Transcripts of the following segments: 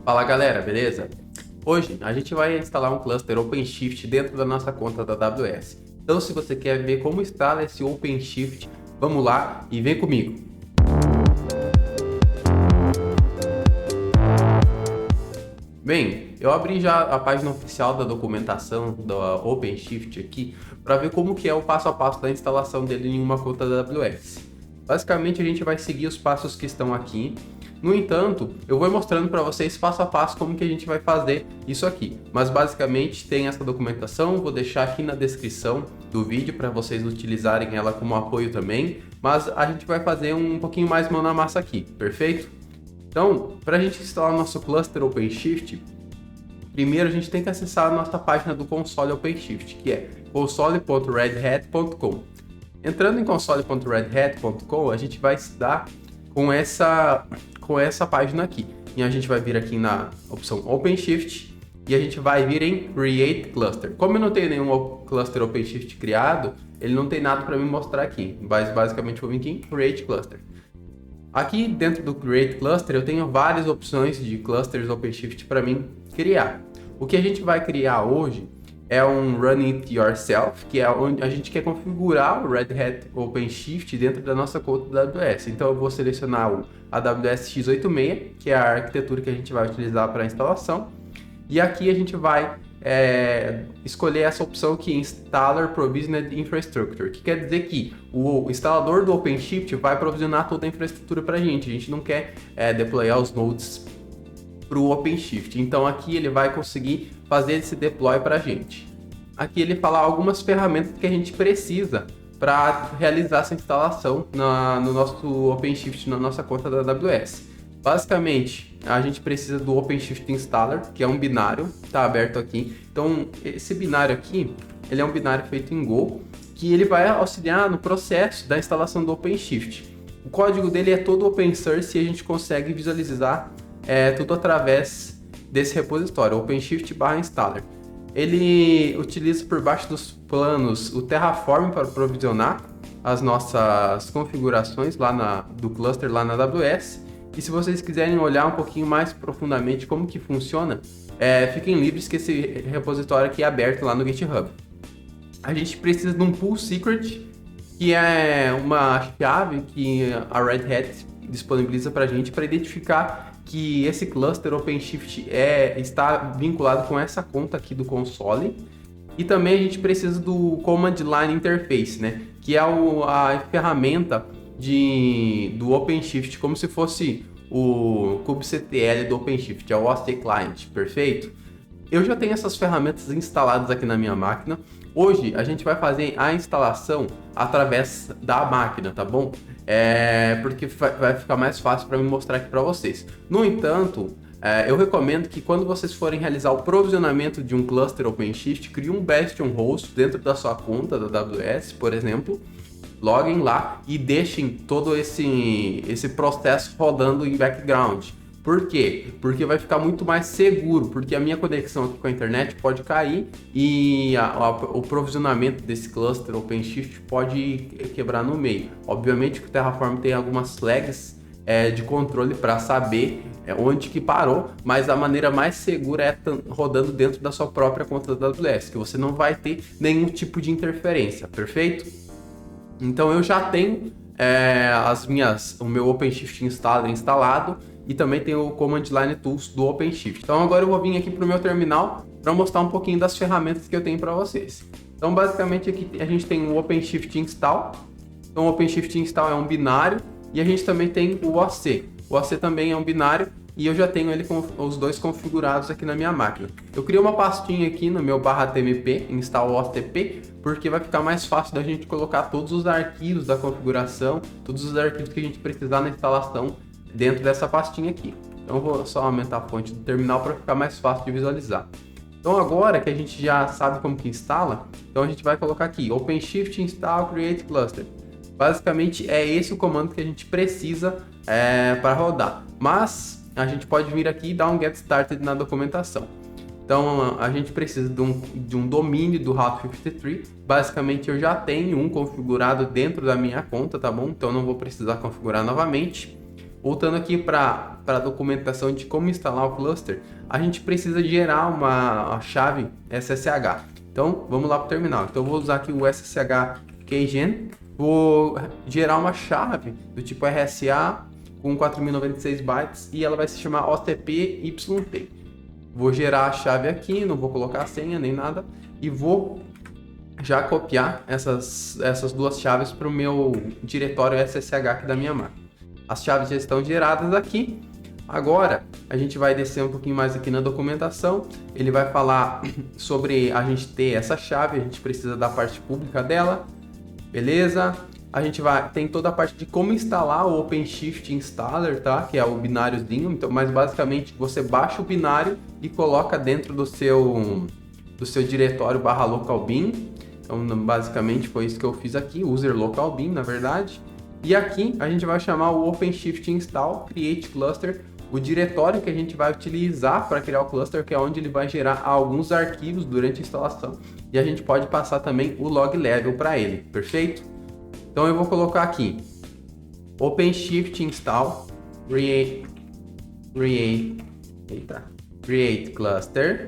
Fala galera, beleza? Hoje a gente vai instalar um cluster OpenShift dentro da nossa conta da AWS. Então se você quer ver como instala esse OpenShift, vamos lá e vem comigo. Bem, eu abri já a página oficial da documentação da OpenShift aqui para ver como que é o passo a passo da instalação dele em uma conta da AWS. Basicamente a gente vai seguir os passos que estão aqui. No entanto, eu vou mostrando para vocês passo a passo como que a gente vai fazer isso aqui. Mas basicamente tem essa documentação, vou deixar aqui na descrição do vídeo para vocês utilizarem ela como apoio também. Mas a gente vai fazer um pouquinho mais mão na massa aqui, perfeito? Então, para a gente instalar nosso cluster OpenShift, primeiro a gente tem que acessar a nossa página do console OpenShift, que é console.redhat.com. Entrando em console.redhat.com, a gente vai se dar com essa página aqui. E a gente vai vir aqui na opção OpenShift e a gente vai vir em Create Cluster. Como eu não tenho nenhum cluster OpenShift criado, ele não tem nada para me mostrar aqui. Mas basicamente eu vou vir aqui em Create Cluster. Aqui dentro do Create Cluster eu tenho várias opções de clusters OpenShift para mim criar. O que a gente vai criar hoje é um Run It Yourself, que é onde a gente quer configurar o Red Hat OpenShift dentro da nossa conta da AWS. Então eu vou selecionar o AWS x86, que é a arquitetura que a gente vai utilizar para a instalação. E aqui a gente vai escolher essa opção aqui, Installer Provisioned Infrastructure, que quer dizer que o instalador do OpenShift vai provisionar toda a infraestrutura para a gente não quer deployar os nodes para o OpenShift. Então aqui ele vai conseguir fazer esse deploy para a gente. Aqui ele fala algumas ferramentas que a gente precisa para realizar essa instalação no nosso OpenShift, na nossa conta da AWS. Basicamente, a gente precisa do OpenShift Installer, que é um binário, está aberto aqui. Então, esse binário aqui, ele é um binário feito em Go, que ele vai auxiliar no processo da instalação do OpenShift. O código dele é todo open source e a gente consegue visualizar tudo através desse repositório, OpenShift/installer. Ele utiliza por baixo dos planos o Terraform para provisionar as nossas configurações lá do cluster lá na AWS. E se vocês quiserem olhar um pouquinho mais profundamente como que funciona, fiquem livres que esse repositório aqui é aberto lá no GitHub. A gente precisa de um pull secret, que é uma chave que a Red Hat disponibiliza para a gente para identificar que esse cluster OpenShift está vinculado com essa conta aqui do console. E também a gente precisa do Command Line Interface, né? Que é a ferramenta do OpenShift, como se fosse o kubectl do OpenShift, é o OC Client, perfeito? Eu já tenho essas ferramentas instaladas aqui na minha máquina. Hoje a gente vai fazer a instalação através da máquina, tá bom? Porque vai ficar mais fácil para me mostrar aqui para vocês. No entanto, eu recomendo que quando vocês forem realizar o provisionamento de um cluster OpenShift, crie um Bastion host dentro da sua conta da AWS, por exemplo. Loguem lá e deixem todo esse processo rodando em background. Por quê? Porque vai ficar muito mais seguro, porque a minha conexão aqui com a internet pode cair e o provisionamento desse cluster OpenShift pode quebrar no meio. Obviamente que o Terraform tem algumas flags de controle para saber onde que parou, mas a maneira mais segura é rodando dentro da sua própria conta da AWS, que você não vai ter nenhum tipo de interferência, perfeito? Então eu já tenho o meu OpenShift Installer instalado e também tenho o Command Line Tools do OpenShift. Então agora eu vou vir aqui para o meu terminal para mostrar um pouquinho das ferramentas que eu tenho para vocês. Então basicamente aqui a gente tem o OpenShift Install. Então o OpenShift Install é um binário e a gente também tem o OC. O OC também é um binário e eu já tenho ele com os dois configurados aqui na minha máquina. Eu criei uma pastinha aqui no meu /tmp, install OTP, porque vai ficar mais fácil da gente colocar todos os arquivos da configuração, todos os arquivos que a gente precisar na instalação dentro dessa pastinha aqui. Então eu vou só aumentar a fonte do terminal para ficar mais fácil de visualizar. Então agora que a gente já sabe como que instala, então a gente vai colocar aqui OpenShift install create cluster. Basicamente é esse o comando que a gente precisa para rodar. Mas a gente pode vir aqui e dar um get started na documentação. Então a gente precisa de um domínio do Route 53. Basicamente eu já tenho um configurado dentro da minha conta, tá bom? Então não vou precisar configurar novamente. Voltando aqui para para a documentação de como instalar o cluster, a gente precisa gerar uma chave SSH. Então, vamos lá para o terminal. Então, eu vou usar aqui o SSH keygen, vou gerar uma chave do tipo RSA com 4096 bytes e ela vai se chamar OCPYT. Vou gerar a chave aqui, não vou colocar a senha nem nada e vou já copiar essas duas chaves para o meu diretório SSH aqui da minha máquina. As chaves já estão geradas aqui. Agora a gente vai descer um pouquinho mais aqui na documentação. Ele vai falar sobre a gente ter essa chave, a gente precisa da parte pública dela, beleza? A gente tem toda a parte de como instalar o OpenShift Installer, tá? Que é o bináriozinho. Então, mas basicamente você baixa o binário e coloca dentro do seu diretório /localbin. Então, basicamente foi isso que eu fiz aqui, user localbin, na verdade. E aqui a gente vai chamar o OpenShift Install Create Cluster, o diretório que a gente vai utilizar para criar o cluster, que é onde ele vai gerar alguns arquivos durante a instalação. E a gente pode passar também o log level para ele, perfeito? Então eu vou colocar aqui OpenShift Install Create Cluster.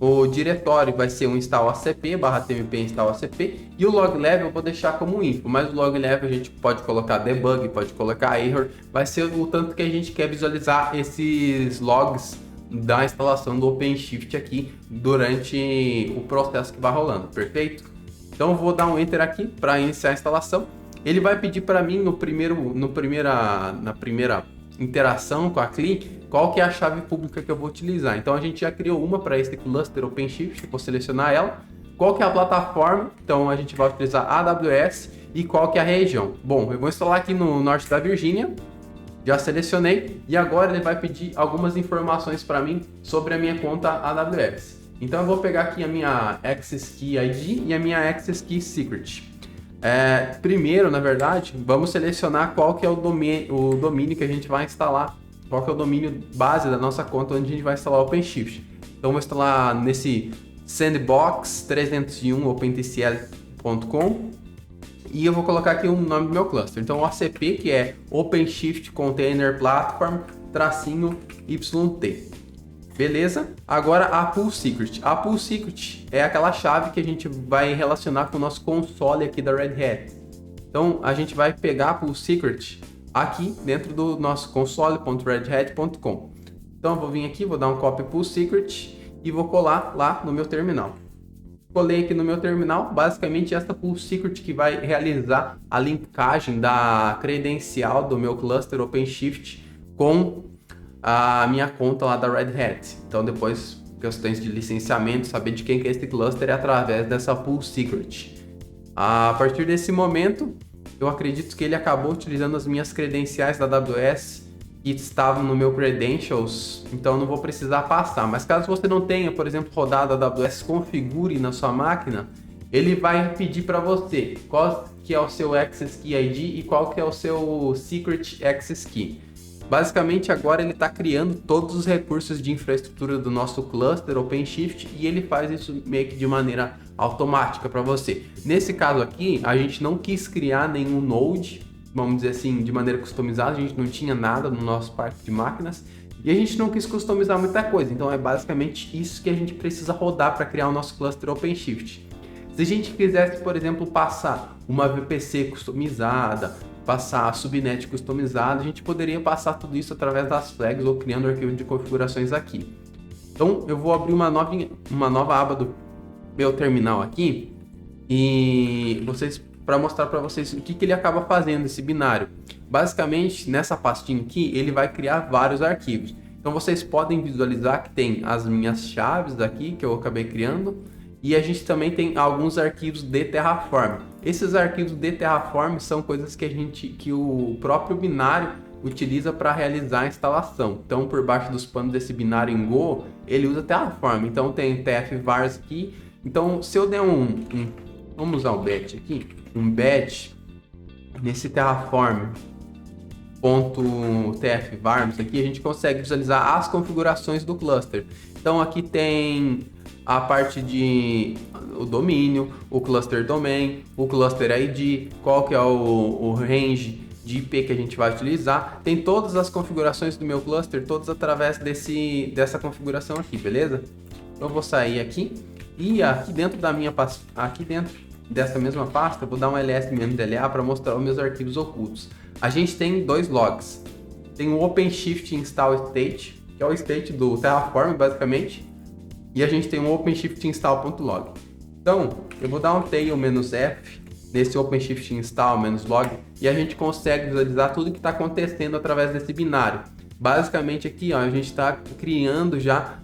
O diretório vai ser um install ACP, /tmp install ACP, e o log level eu vou deixar como info, mas o log level a gente pode colocar debug, pode colocar error, vai ser o tanto que a gente quer visualizar esses logs da instalação do OpenShift aqui durante o processo que vai rolando, perfeito? Então eu vou dar um enter aqui para iniciar a instalação. Ele vai pedir para mim na primeira interação com a CLI, qual que é a chave pública que eu vou utilizar. Então a gente já criou uma para esse cluster OpenShift, vou selecionar ela. Qual que é a plataforma? Então a gente vai utilizar a AWS e qual que é a região. Bom, eu vou instalar aqui no norte da Virgínia, já selecionei e agora ele vai pedir algumas informações para mim sobre a minha conta AWS. Então eu vou pegar aqui a minha Access Key ID e a minha Access Key Secret. Primeiro, na verdade, vamos selecionar qual que é o domínio que a gente vai instalar, qual que é o domínio base da nossa conta onde a gente vai instalar o OpenShift. Então vou instalar nesse sandbox 301 opentcl.com e eu vou colocar aqui o nome do meu cluster. Então o ACP, que é OpenShift Container Platform -YT. Beleza? Agora a Pool Secret. A Pool Secret é aquela chave que a gente vai relacionar com o nosso console aqui da Red Hat. Então a gente vai pegar a Pool Secret aqui dentro do nosso console.redhat.com. Então eu vou vir aqui, vou dar um copy Pool Secret e vou colar lá no meu terminal. Colei aqui no meu terminal, basicamente essa Pool Secret que vai realizar a linkagem da credencial do meu cluster OpenShift com a minha conta lá da Red Hat. Então depois, questões de licenciamento, saber de quem que é esse cluster é através dessa Pool Secret. A partir desse momento, eu acredito que ele acabou utilizando as minhas credenciais da AWS que estavam no meu Credentials, então não vou precisar passar. Mas caso você não tenha, por exemplo, rodado a AWS Configure na sua máquina, ele vai pedir para você qual que é o seu Access Key ID e qual que é o seu Secret Access Key. Basicamente agora ele está criando todos os recursos de infraestrutura do nosso cluster OpenShift e ele faz isso meio que de maneira automática para você. Nesse caso aqui, a gente não quis criar nenhum node, vamos dizer assim, de maneira customizada, a gente não tinha nada no nosso parque de máquinas e a gente não quis customizar muita coisa, então é basicamente isso que a gente precisa rodar para criar o nosso cluster OpenShift. Se a gente quisesse, por exemplo, passar uma VPC customizada, passar a subnet customizada, a gente poderia passar tudo isso através das flags ou criando arquivo de configurações aqui. Então eu vou abrir uma nova aba do meu terminal aqui e para mostrar para vocês o que ele acaba fazendo esse binário. Basicamente nessa pastinha aqui ele vai criar vários arquivos. Então vocês podem visualizar que tem as minhas chaves aqui que eu acabei criando. E a gente também tem alguns arquivos de Terraform. Esses arquivos de Terraform são coisas que o próprio binário utiliza para realizar a instalação. Então, por baixo dos panos desse binário em Go, ele usa Terraform. Então, tem tfvars aqui. Então, se eu der vamos usar o batch aqui, um batch nesse Terraform.tfvars aqui, a gente consegue visualizar as configurações do cluster. Então, aqui tem a parte de o domínio, o cluster domain, o cluster ID, qual que é o range de IP que a gente vai utilizar. Tem todas as configurações do meu cluster, todas através dessa configuração aqui, beleza? Então eu vou sair aqui e aqui dentro dessa mesma pasta eu vou dar um ls-la para mostrar os meus arquivos ocultos. A gente tem dois logs. Tem o OpenShift install state, que é o state do Terraform basicamente, e a gente tem o OpenShift install.log. Então eu vou dar um tail-f nesse OpenShift install-log e a gente consegue visualizar tudo que está acontecendo através desse binário. Basicamente aqui, ó, a gente está criando já,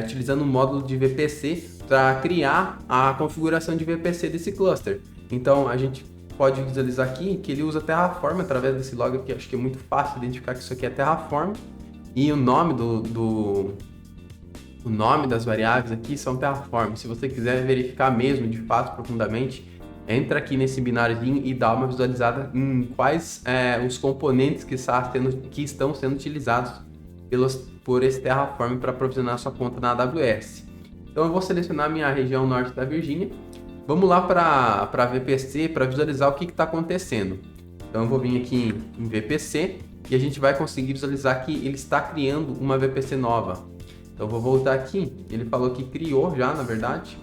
utilizando um módulo de VPC para criar a configuração de VPC desse cluster. Então a gente pode visualizar aqui que ele usa Terraform através desse log aqui. Acho que é muito fácil identificar que isso aqui é Terraform. E o nome o nome das variáveis aqui são Terraform. Se você quiser verificar mesmo, de fato, profundamente, entra aqui nesse bináriozinho e dá uma visualizada em quais os componentes que estão sendo utilizados por esse Terraform para provisionar sua conta na AWS. Então eu vou selecionar minha região norte da Virgínia. Vamos lá para VPC para visualizar o que está acontecendo. Então eu vou vir aqui em VPC e a gente vai conseguir visualizar que ele está criando uma VPC nova. Então eu vou voltar aqui, ele falou que criou já, na verdade.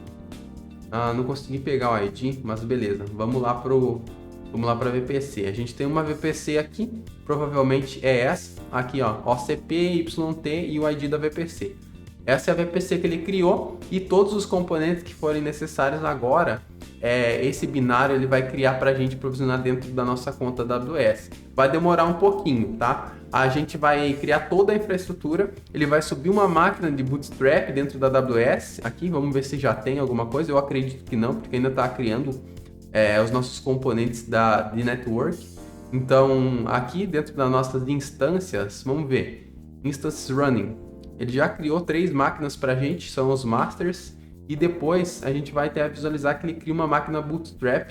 Não consegui pegar o ID, mas beleza. Vamos lá para VPC. A gente tem uma VPC aqui, provavelmente é essa, aqui ó, OCP, YT e o ID da VPC. Essa é a VPC que ele criou e todos os componentes que forem necessários agora, esse binário ele vai criar para a gente provisionar dentro da nossa conta da AWS. Vai demorar um pouquinho, tá? A gente vai criar toda a infraestrutura, ele vai subir uma máquina de Bootstrap dentro da AWS. Aqui, vamos ver se já tem alguma coisa. Eu acredito que não, porque ainda está criando os nossos componentes de network. Então, aqui dentro das nossas instâncias, vamos ver. Instances running. Ele já criou 3 máquinas para a gente, são os masters. E depois a gente vai até visualizar que ele cria uma máquina Bootstrap,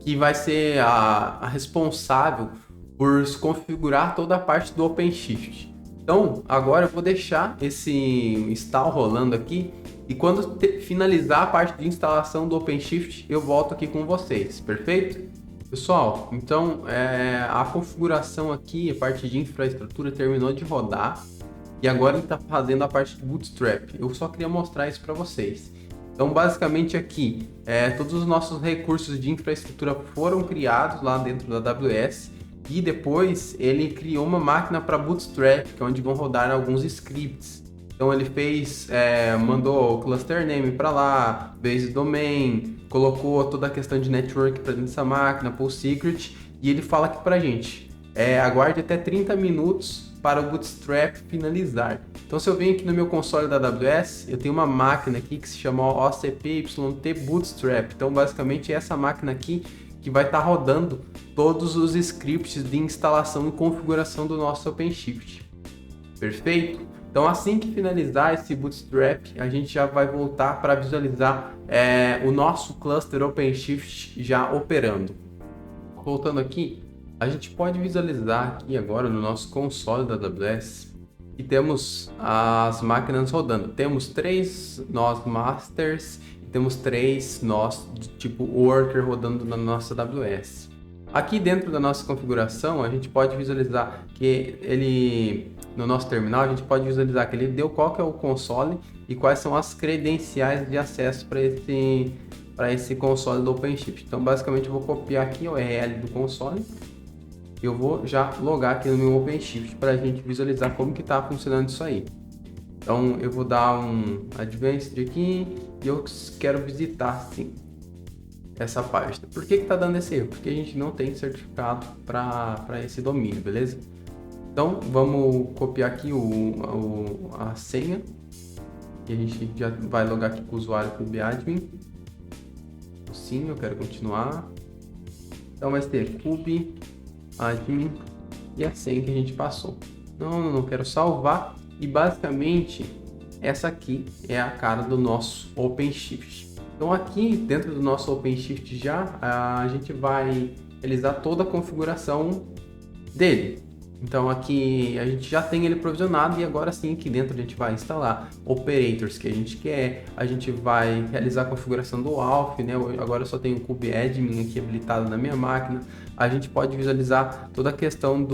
que vai ser a responsável por configurar toda a parte do OpenShift. Então, agora eu vou deixar esse install rolando aqui e quando finalizar a parte de instalação do OpenShift, eu volto aqui com vocês, perfeito? Pessoal, então a configuração aqui, a parte de infraestrutura terminou de rodar e agora ele está fazendo a parte de Bootstrap. Eu só queria mostrar isso para vocês. Então, basicamente aqui, todos os nossos recursos de infraestrutura foram criados lá dentro da AWS. E depois ele criou uma máquina para Bootstrap, que é onde vão rodar alguns scripts. Então ele mandou o cluster name para lá, base domain, colocou toda a questão de network para dentro dessa máquina, pull secret, e ele fala aqui para a gente, aguarde até 30 minutos para o Bootstrap finalizar. Então se eu venho aqui no meu console da AWS, eu tenho uma máquina aqui que se chama OCPYT Bootstrap. Então basicamente é essa máquina aqui que vai estar rodando todos os scripts de instalação e configuração do nosso OpenShift. Perfeito? Então assim que finalizar esse Bootstrap, a gente já vai voltar para visualizar o nosso cluster OpenShift já operando. Voltando aqui, a gente pode visualizar aqui agora no nosso console da AWS e temos as máquinas rodando. Temos 3 nós masters, temos 3 nós de tipo worker rodando na nossa AWS. Aqui dentro da nossa configuração, a gente pode visualizar que ele, no nosso terminal, a gente pode visualizar que ele deu qual que é o console e quais são as credenciais de acesso para esse console do OpenShift. Então, basicamente, eu vou copiar aqui o URL do console. Eu vou já logar aqui no meu OpenShift para a gente visualizar como que está funcionando isso aí. Então, eu vou dar um Advanced aqui e eu quero visitar, sim, essa página. Por que está dando esse erro? Porque a gente não tem certificado para esse domínio, beleza? Então, vamos copiar aqui a senha. E a gente já vai logar aqui com o usuário kubeadmin. Sim, eu quero continuar. Então, vai ter kubeadmin e a senha que a gente passou. Não quero salvar. E basicamente, essa aqui é a cara do nosso OpenShift. Então aqui dentro do nosso OpenShift já, a gente vai realizar toda a configuração dele. Então aqui a gente já tem ele provisionado e agora sim aqui dentro a gente vai instalar operators que a gente quer, a gente vai realizar a configuração do ALF, né? Agora eu só tenho o kubeadmin aqui habilitado na minha máquina. A gente pode visualizar toda a questão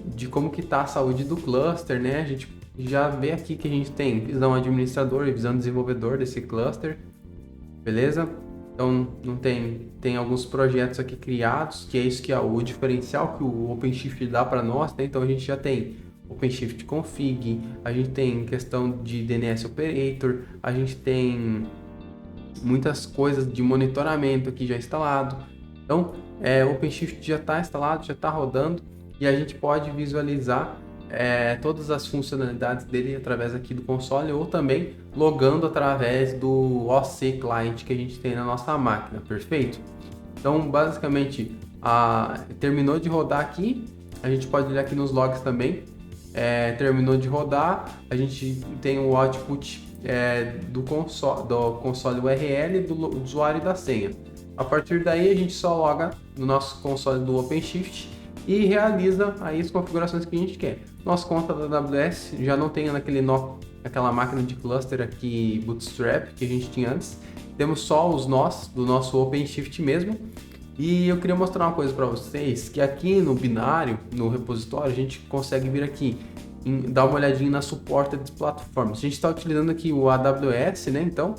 de como que está a saúde do cluster, né? A gente já vê aqui que a gente tem visão administrador e visão desenvolvedor desse cluster, beleza? Então não tem alguns projetos aqui criados, que é isso que é o diferencial que o OpenShift dá para nós, né? Então a gente já tem OpenShift Config, a gente tem questão de DNS Operator, a gente tem muitas coisas de monitoramento aqui já instalado. Então o OpenShift já está instalado, já está rodando e a gente pode visualizar todas as funcionalidades dele através aqui do console ou também logando através do OC Client que a gente tem na nossa máquina, perfeito? Então basicamente terminou de rodar aqui, a gente pode olhar aqui nos logs também, terminou de rodar, a gente tem o output do console URL do usuário e da senha. A partir daí a gente só loga no nosso console do OpenShift e realiza aí as configurações que a gente quer. Nossa conta da AWS já não tem aquela máquina de cluster aqui Bootstrap que a gente tinha antes. Temos só os nós do nosso OpenShift mesmo. E eu queria mostrar uma coisa para vocês, que aqui no binário, no repositório, a gente consegue vir aqui dar uma olhadinha na supported platforms. A gente está utilizando aqui o AWS, né? Então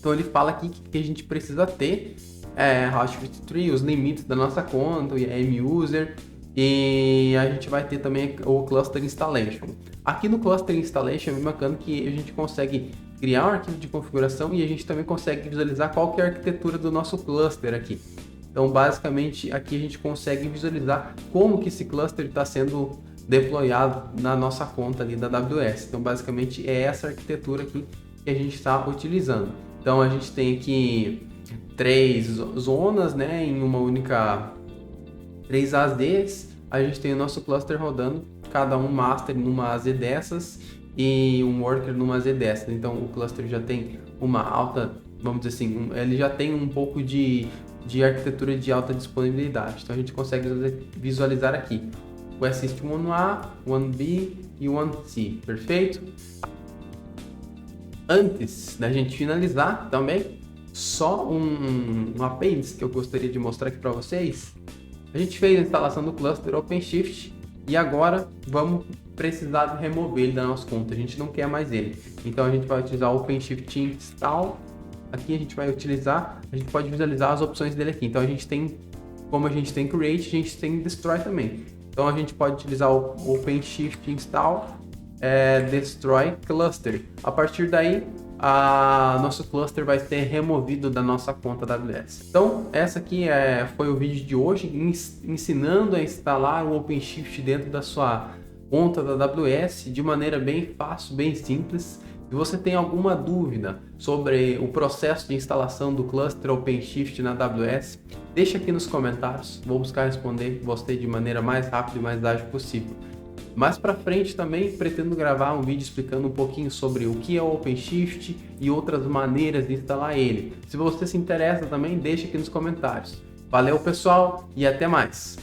ele fala aqui que a gente precisa ter Route 53, os limites da nossa conta, o IAM-User, e a gente vai ter também o Cluster Installation. Aqui no Cluster Installation é bem bacana que a gente consegue criar um arquivo de configuração e a gente também consegue visualizar qual que é a arquitetura do nosso cluster aqui. Então, basicamente, aqui a gente consegue visualizar como que esse cluster está sendo deployado na nossa conta ali da AWS. Então, basicamente, é essa arquitetura aqui que a gente está utilizando. Então, a gente tem aqui 3 zonas, né, em uma única 3 AZs. A gente tem o nosso cluster rodando, cada um master numa AZ dessas e um worker numa AZ dessas. Então o cluster já tem uma alta, vamos dizer assim, ele já tem um pouco de arquitetura de alta disponibilidade. Então a gente consegue visualizar aqui o System 1A, 1B e 1C, perfeito? Antes da gente finalizar também, só um apêndice que eu gostaria de mostrar aqui para vocês. A gente fez a instalação do cluster OpenShift e agora vamos precisar remover ele da nossa conta. A gente não quer mais ele. Então a gente vai utilizar o OpenShift Install. Aqui a gente vai utilizar, a gente pode visualizar as opções dele aqui. Então a gente tem, como a gente tem Create, a gente tem Destroy também. Então a gente pode utilizar o OpenShift Install, Destroy Cluster. A partir daí, nosso cluster vai ser removido da nossa conta AWS. Então, essa aqui foi o vídeo de hoje, ensinando a instalar o OpenShift dentro da sua conta da AWS de maneira bem fácil, bem simples. Se você tem alguma dúvida sobre o processo de instalação do cluster OpenShift na AWS, deixa aqui nos comentários, vou buscar responder você de maneira mais rápida e mais ágil possível. Mais para frente também pretendo gravar um vídeo explicando um pouquinho sobre o que é o OpenShift e outras maneiras de instalar ele. Se você se interessa também, deixa aqui nos comentários. Valeu pessoal e até mais!